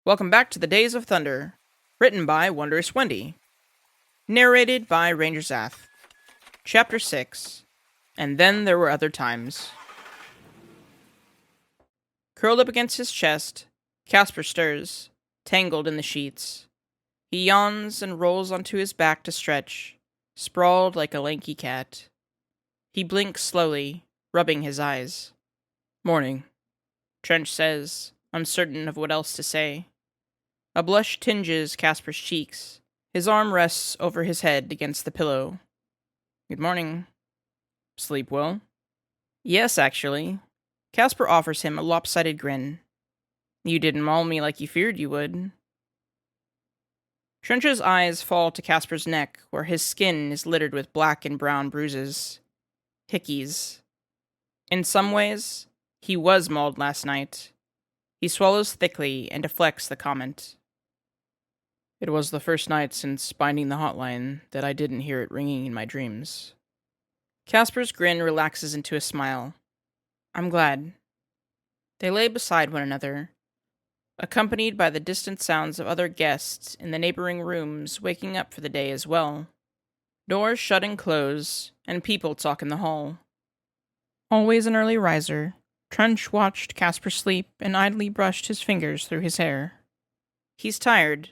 Welcome back to the Days of Thunder, written by Wondrous Wendy, narrated by Ranger Zath. Chapter 6, And Then There Were Other Times. Curled up against his chest, Casper stirs, tangled in the sheets. He yawns and rolls onto his back to stretch, sprawled like a lanky cat. He blinks slowly, rubbing his eyes. "Morning," Trench says, uncertain of what else to say. A blush tinges Casper's cheeks. His arm rests over his head against the pillow. "Good morning." "Sleep well?" "Yes, actually." Casper offers him a lopsided grin. "You didn't maul me like you feared you would." Trench's eyes fall to Casper's neck, where his skin is littered with black and brown bruises. Hickeys. In some ways, he was mauled last night. He swallows thickly and deflects the comment. "It was the first night since binding the hotline that I didn't hear it ringing in my dreams." Casper's grin relaxes into a smile. "I'm glad." They lay beside one another, accompanied by the distant sounds of other guests in the neighboring rooms waking up for the day as well. Doors shut and close, and people talk in the hall. Always an early riser, Trench watched Casper sleep and idly brushed his fingers through his hair. He's tired,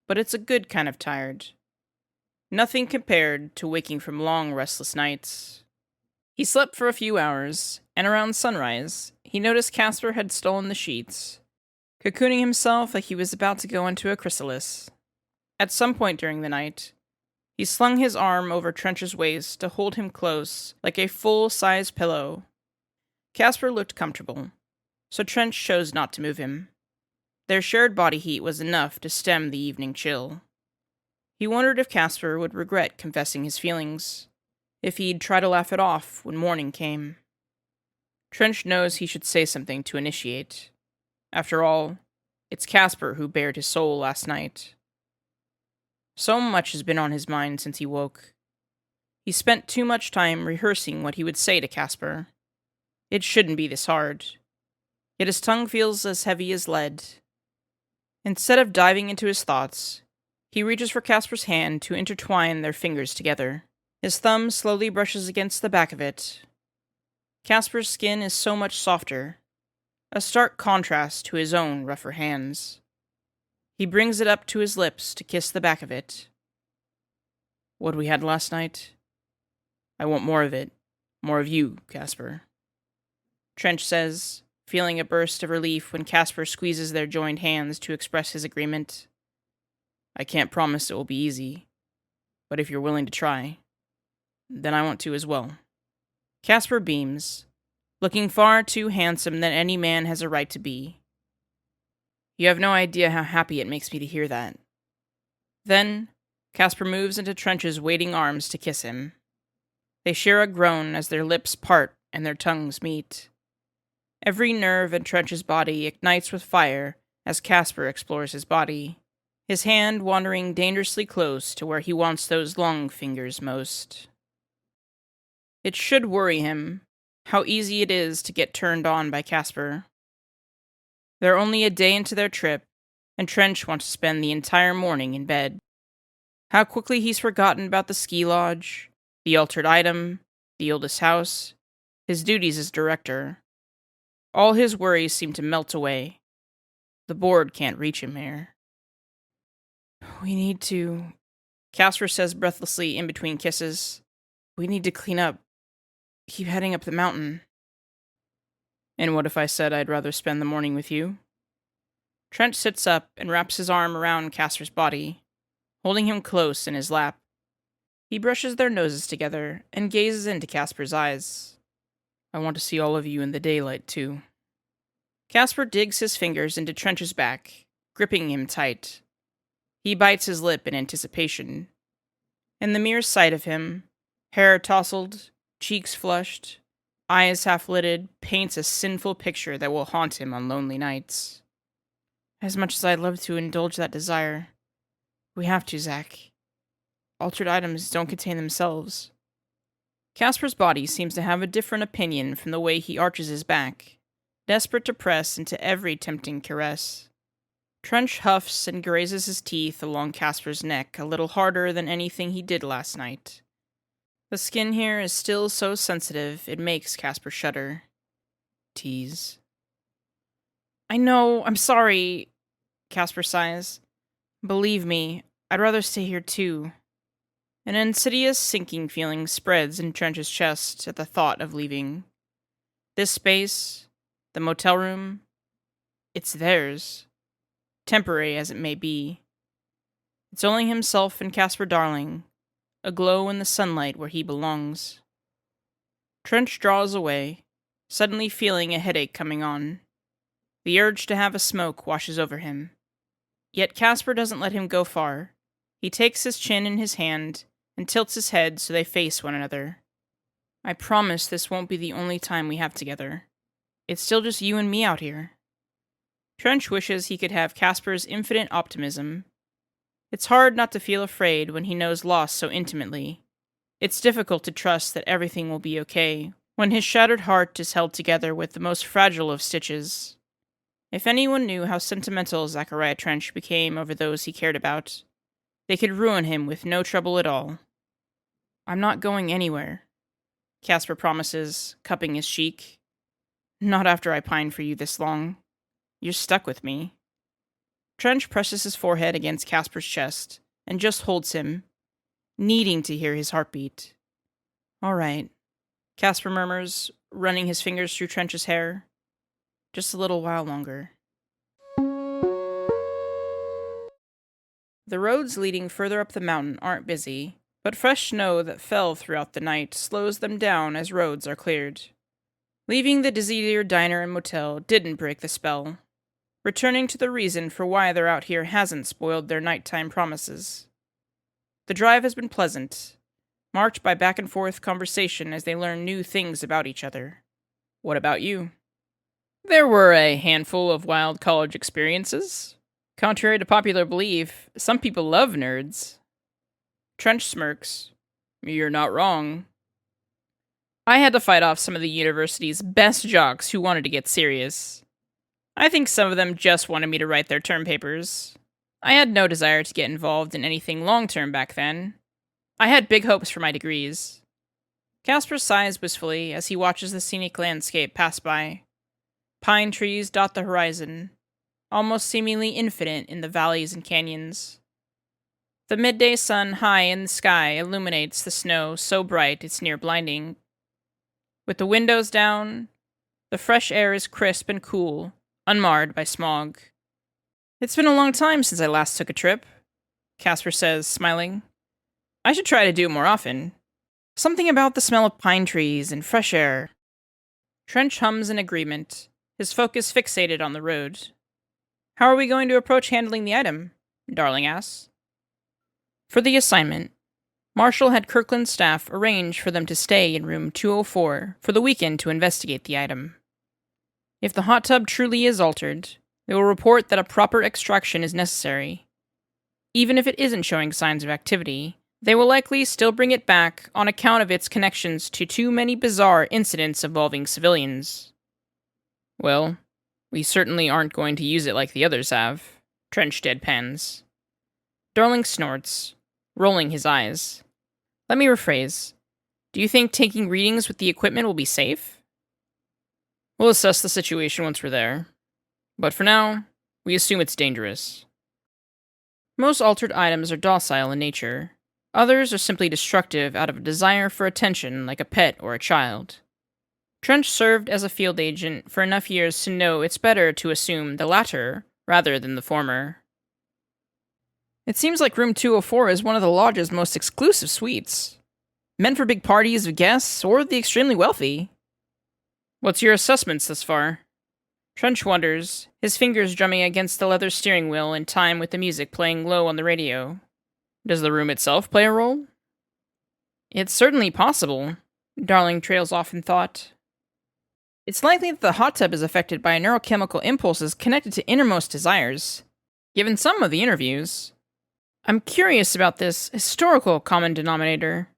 but it's a good kind of tired. Nothing compared to waking from long, restless nights. He slept for a few hours, and around sunrise, he noticed Casper had stolen the sheets, cocooning himself like he was about to go into a chrysalis. At some point during the night, he slung his arm over Trench's waist to hold him close, like a full-size pillow. Casper looked comfortable, so Trench chose not to move him. Their shared body heat was enough to stem the evening chill. He wondered if Casper would regret confessing his feelings, if he'd try to laugh it off when morning came. Trench knows he should say something to initiate. After all, it's Casper who bared his soul last night. So much has been on his mind since he woke. He spent too much time rehearsing what he would say to Casper. It shouldn't be this hard. Yet his tongue feels as heavy as lead. Instead of diving into his thoughts, he reaches for Casper's hand to intertwine their fingers together. His thumb slowly brushes against the back of it. Casper's skin is so much softer, a stark contrast to his own rougher hands. He brings it up to his lips to kiss the back of it. "What we had last night? I want more of it. More of you, Casper," Trench says, feeling a burst of relief when Casper squeezes their joined hands to express his agreement. "I can't promise it will be easy, but if you're willing to try, then I want to as well." Casper beams, looking far too handsome than any man has a right to be. "You have no idea how happy it makes me to hear that." Then, Casper moves into Trench's waiting arms to kiss him. They share a groan as their lips part and their tongues meet. Every nerve in Trench's body ignites with fire as Casper explores his body, his hand wandering dangerously close to where he wants those long fingers most. It should worry him how easy it is to get turned on by Casper. They're only a day into their trip, and Trench wants to spend the entire morning in bed. How quickly he's forgotten about the ski lodge, the altered item, the oldest house, his duties as director. All his worries seem to melt away. The board can't reach him here. "We need to," Casper says breathlessly in between kisses. "We need to clean up. Keep heading up the mountain." "And what if I said I'd rather spend the morning with you?" Trench sits up and wraps his arm around Casper's body, holding him close in his lap. He brushes their noses together and gazes into Casper's eyes. "I want to see all of you in the daylight, too." Casper digs his fingers into Trench's back, gripping him tight. He bites his lip in anticipation. And the mere sight of him, hair tousled, cheeks flushed, eyes half-lidded, paints a sinful picture that will haunt him on lonely nights. As much as I'd love to indulge that desire, we have to, Zach. Altered items don't contain themselves. Casper's body seems to have a different opinion from the way he arches his back, desperate to press into every tempting caress. Trench huffs and grazes his teeth along Casper's neck a little harder than anything he did last night. The skin here is still so sensitive it makes Casper shudder. Tease. I know, I'm sorry, Casper sighs. Believe me, I'd rather stay here too. An insidious sinking feeling spreads in Trench's chest at the thought of leaving. This space, the motel room, it's theirs, temporary as it may be. It's only himself and Casper Darling, aglow in the sunlight where he belongs. Trench draws away, suddenly feeling a headache coming on. The urge to have a smoke washes over him. Yet Casper doesn't let him go far. He takes his chin in his hand and tilts his head so they face one another. I promise this won't be the only time we have together. It's still just you and me out here. Trench wishes he could have Casper's infinite optimism. It's hard not to feel afraid when he knows loss so intimately. It's difficult to trust that everything will be okay when his shattered heart is held together with the most fragile of stitches. If anyone knew how sentimental Zachariah Trench became over those he cared about, they could ruin him with no trouble at all. I'm not going anywhere, Casper promises, cupping his cheek. Not after I pined for you this long. You're stuck with me. Trench presses his forehead against Casper's chest and just holds him, needing to hear his heartbeat. All right, Casper murmurs, running his fingers through Trench's hair. Just a little while longer. The roads leading further up the mountain aren't busy, but fresh snow that fell throughout the night slows them down as roads are cleared. Leaving the Dizzy Deer diner and motel didn't break the spell. Returning to the reason for why they're out here hasn't spoiled their nighttime promises. The drive has been pleasant, marked by back-and-forth conversation as they learn new things about each other. What about you? There were a handful of wild college experiences. Contrary to popular belief, some people love nerds. Trench smirks. You're not wrong. I had to fight off some of the university's best jocks who wanted to get serious. I think some of them just wanted me to write their term papers. I had no desire to get involved in anything long-term back then. I had big hopes for my degrees. Casper sighs wistfully as he watches the scenic landscape pass by. Pine trees dot the horizon, almost seemingly infinite in the valleys and canyons. The midday sun high in the sky illuminates the snow so bright it's near blinding. With the windows down, the fresh air is crisp and cool, unmarred by smog. It's been a long time since I last took a trip, Casper says, smiling. I should try to do it more often. Something about the smell of pine trees and fresh air. Trench hums in agreement, his focus fixated on the road. How are we going to approach handling the item? Darling asks. For the assignment, Marshall had Kirkland's staff arrange for them to stay in room 204 for the weekend to investigate the item. If the hot tub truly is altered, they will report that a proper extraction is necessary. Even if it isn't showing signs of activity, they will likely still bring it back on account of its connections to too many bizarre incidents involving civilians. Well, we certainly aren't going to use it like the others have, Trench deadpans. Darling snorts, rolling his eyes. Let me rephrase. Do you think taking readings with the equipment will be safe? We'll assess the situation once we're there. But for now, we assume it's dangerous. Most altered items are docile in nature. Others are simply destructive out of a desire for attention like a pet or a child. Trench served as a field agent for enough years to know it's better to assume the latter rather than the former. It seems like room 204 is one of the lodge's most exclusive suites, meant for big parties of guests or the extremely wealthy. What's your assessments thus far? Trench wonders, his fingers drumming against the leather steering wheel in time with the music playing low on the radio. Does the room itself play a role? It's certainly possible, Darling trails off in thought. It's likely that the hot tub is affected by neurochemical impulses connected to innermost desires, given some of the interviews. I'm curious about this historical common denominator.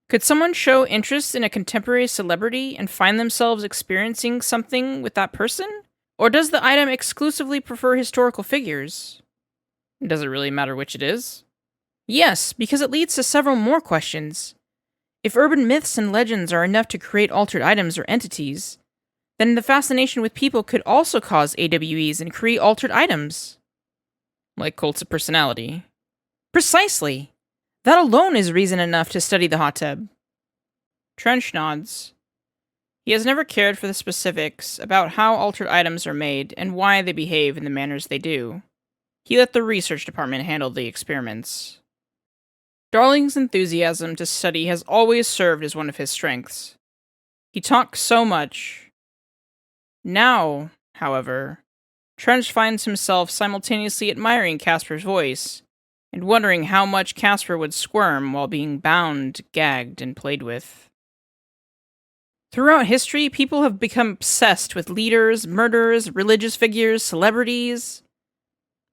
Could someone show interest in a contemporary celebrity and find themselves experiencing something with that person? Or does the item exclusively prefer historical figures? Does it really matter which it is? Yes, because it leads to several more questions. If urban myths and legends are enough to create altered items or entities, then the fascination with people could also cause AWEs and create altered items. Like cults of personality. Precisely! That alone is reason enough to study the hot tub. Trench nods. He has never cared for the specifics about how altered items are made and why they behave in the manners they do. He let the research department handle the experiments. Darling's enthusiasm to study has always served as one of his strengths. He talks so much. Now, however, Trench finds himself simultaneously admiring Casper's voice and wondering how much Casper would squirm while being bound, gagged, and played with. Throughout history, people have become obsessed with leaders, murderers, religious figures, celebrities.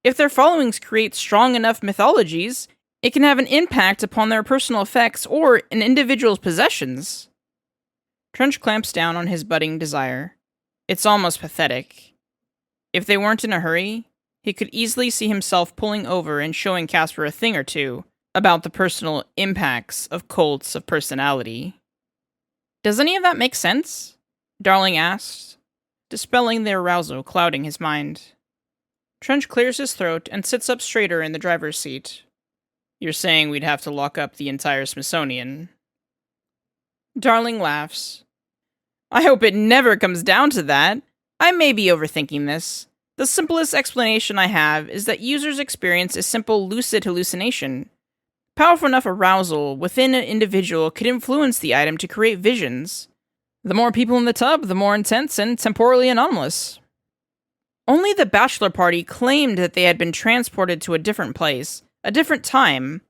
If their followings create strong enough mythologies, it can have an impact upon their personal effects or an individual's possessions. Trench clamps down on his budding desire. It's almost pathetic. If they weren't in a hurry, he could easily see himself pulling over and showing Casper a thing or two about the personal impacts of cults of personality. Does any of that make sense? Darling asked, dispelling the arousal clouding his mind. Trench clears his throat and sits up straighter in the driver's seat. You're saying we'd have to lock up the entire Smithsonian? Darling laughs. I hope it never comes down to that. I may be overthinking this. The simplest explanation I have is that users experience a simple lucid hallucination. Powerful enough arousal within an individual could influence the item to create visions. The more people in the tub, the more intense and temporally anomalous. Only the bachelor party claimed that they had been transported to a different place, a different time.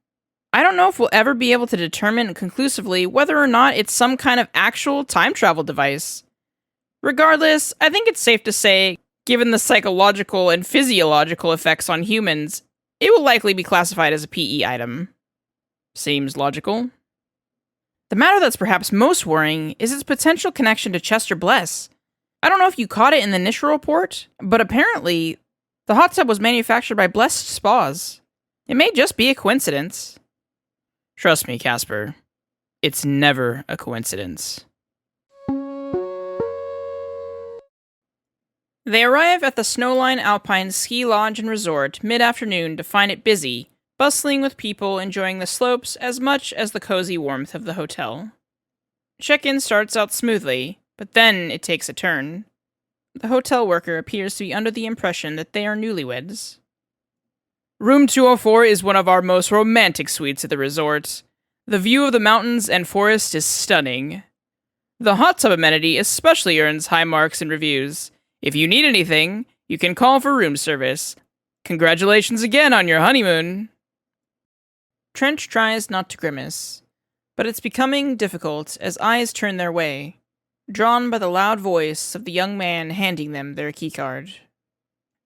I don't know if we'll ever be able to determine conclusively whether or not it's some kind of actual time travel device. Regardless, I think it's safe to say, given the psychological and physiological effects on humans, it will likely be classified as a PE item. Seems logical. The matter that's perhaps most worrying is its potential connection to Chester Bless. I don't know if you caught it in the initial report, but apparently, the hot tub was manufactured by Blessed Spas. It may just be a coincidence. Trust me, Casper. It's never a coincidence. They arrive at the Snowline Alpine Ski Lodge and Resort mid-afternoon to find it busy, bustling with people enjoying the slopes as much as the cozy warmth of the hotel. Check-in starts out smoothly, but then it takes a turn. The hotel worker appears to be under the impression that they are newlyweds. Room 204 is one of our most romantic suites at the resort. The view of the mountains and forest is stunning. The hot tub amenity especially earns high marks in reviews. If you need anything, you can call for room service. Congratulations again on your honeymoon. Trench tries not to grimace, but it's becoming difficult as eyes turn their way, drawn by the loud voice of the young man handing them their keycard.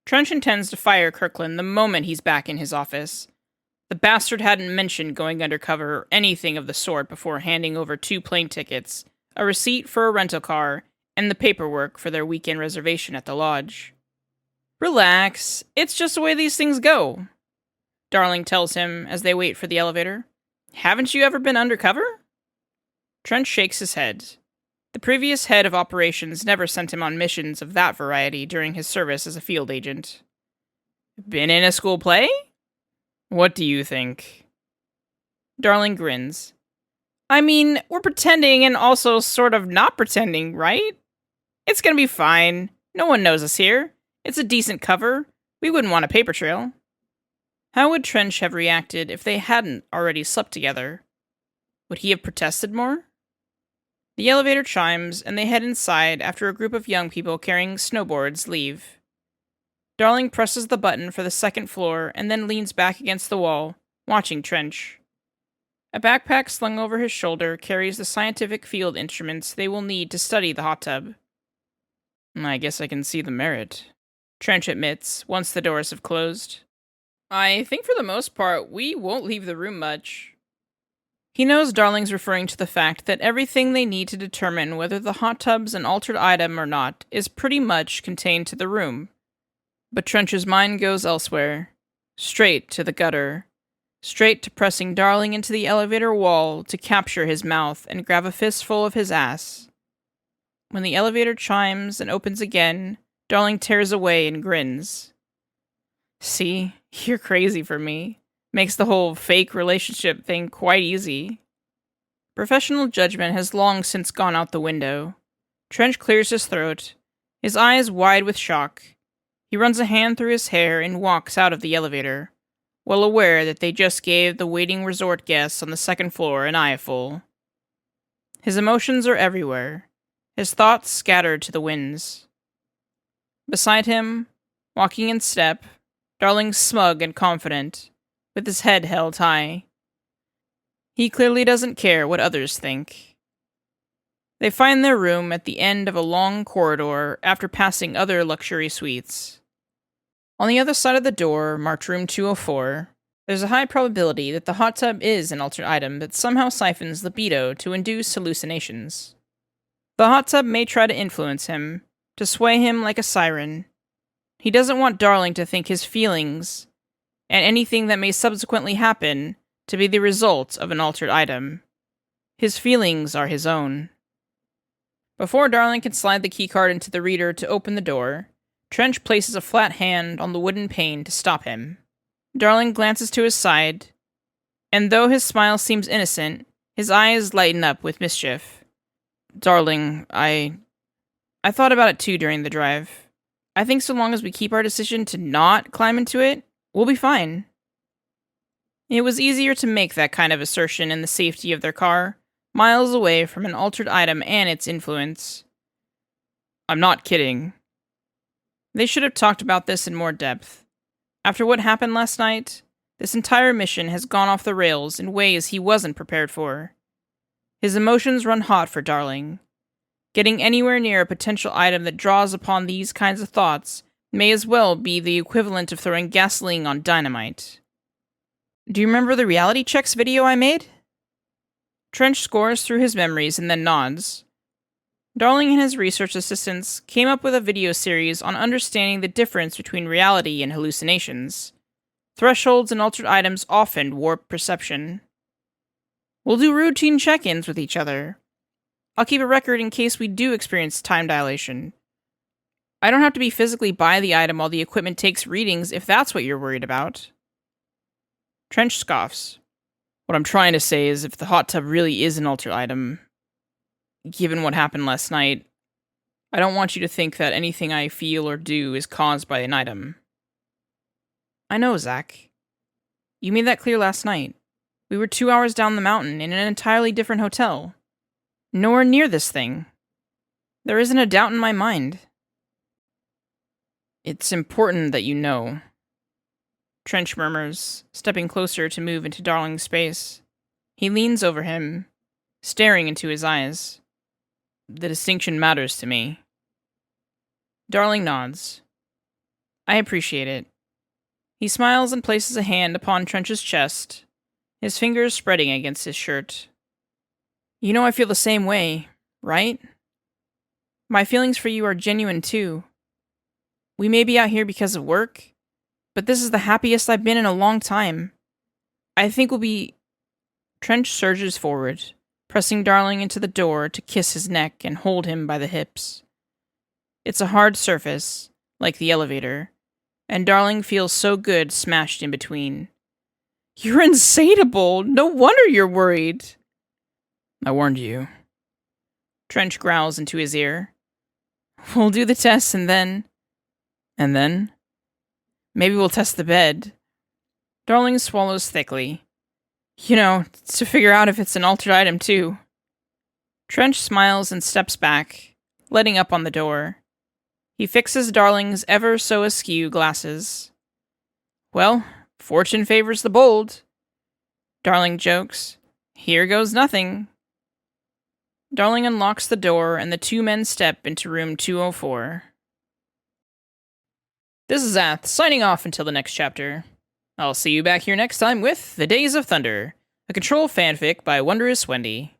Trench intends to fire Kirkland the moment he's back in his office. The bastard hadn't mentioned going undercover or anything of the sort before handing over 2 plane tickets, a receipt for a rental car, and the paperwork for their weekend reservation at the lodge. Relax, it's just the way these things go, Darling tells him as they wait for the elevator. Haven't you ever been undercover? Trench shakes his head. The previous head of operations never sent him on missions of that variety during his service as a field agent. Been in a school play? What do you think? Darling grins. I mean, we're pretending and also sort of not pretending, right? It's gonna be fine. No one knows us here. It's a decent cover. We wouldn't want a paper trail. How would Trench have reacted if they hadn't already slept together? Would he have protested more? The elevator chimes, and they head inside after a group of young people carrying snowboards leave. Darling presses the button for the second floor and then leans back against the wall, watching Trench. A backpack slung over his shoulder carries the scientific field instruments they will need to study the hot tub. I guess I can see the merit, Trench admits, once the doors have closed. I think for the most part, we won't leave the room much. He knows Darling's referring to the fact that everything they need to determine whether the hot tub's an altered item or not is pretty much contained to the room. But Trench's mind goes elsewhere, straight to the gutter, straight to pressing Darling into the elevator wall to capture his mouth and grab a fistful of his ass. When the elevator chimes and opens again, Darling tears away and grins. See, you're crazy for me. Makes the whole fake relationship thing quite easy. Professional judgment has long since gone out the window. Trench clears his throat, his eyes wide with shock. He runs a hand through his hair and walks out of the elevator, well aware that they just gave the waiting resort guests on the second floor an eyeful. His emotions are everywhere, his thoughts scattered to the winds. Beside him, walking in step, Darling's smug and confident, with his head held high. He clearly doesn't care what others think. They find their room at the end of a long corridor after passing other luxury suites. On the other side of the door, marked room 204, there's a high probability that the hot tub is an altered item that somehow siphons libido to induce hallucinations. The hot tub may try to influence him, to sway him like a siren. He doesn't want Darling to think his feelings, and anything that may subsequently happen, to be the result of an altered item. His feelings are his own. Before Darling can slide the keycard into the reader to open the door, Trench places a flat hand on the wooden pane to stop him. Darling glances to his side, and though his smile seems innocent, his eyes lighten up with mischief. Darling, I thought about it too during the drive. I think so long as we keep our decision to not climb into it, we'll be fine. It was easier to make that kind of assertion in the safety of their car, miles away from an altered item and its influence. I'm not kidding. They should have talked about this in more depth. After what happened last night, this entire mission has gone off the rails in ways he wasn't prepared for. His emotions run hot for Darling. Getting anywhere near a potential item that draws upon these kinds of thoughts may as well be the equivalent of throwing gasoline on dynamite. Do you remember the reality checks video I made? Trench scores through his memories and then nods. Darling and his research assistants came up with a video series on understanding the difference between reality and hallucinations. Thresholds and altered items often warp perception. We'll do routine check-ins with each other. I'll keep a record in case we do experience time dilation. I don't have to be physically by the item while the equipment takes readings if that's what you're worried about. Trench scoffs. What I'm trying to say is if the hot tub really is an altered item, given what happened last night, I don't want you to think that anything I feel or do is caused by an item. I know, Zach. You made that clear last night. We were 2 hours down the mountain in an entirely different hotel. Nowhere near this thing. There isn't a doubt in my mind. It's important that you know, Trench murmurs, stepping closer to move into Darling's space. He leans over him, staring into his eyes. The distinction matters to me. Darling nods. I appreciate it. He smiles and places a hand upon Trench's chest, his fingers spreading against his shirt. You know I feel the same way, right? My feelings for you are genuine too. We may be out here because of work, but this is the happiest I've been in a long time. I think we'll be... Trench surges forward, pressing Darling into the door to kiss his neck and hold him by the hips. It's a hard surface, like the elevator, and Darling feels so good smashed in between. You're insatiable! No wonder you're worried! I warned you. Trench growls into his ear. We'll do the test and then... And then? Maybe we'll test the bed. Darling swallows thickly. You know, to figure out if it's an altered item too. Trench smiles and steps back, letting up on the door. He fixes Darling's ever so askew glasses. Well, fortune favors the bold. Darling jokes. Here goes nothing. Darling unlocks the door and the two men step into room 204. This is Ath, signing off until the next chapter. I'll see you back here next time with The Days of Thunder, A Control Fanfic by Wondrous Wendy.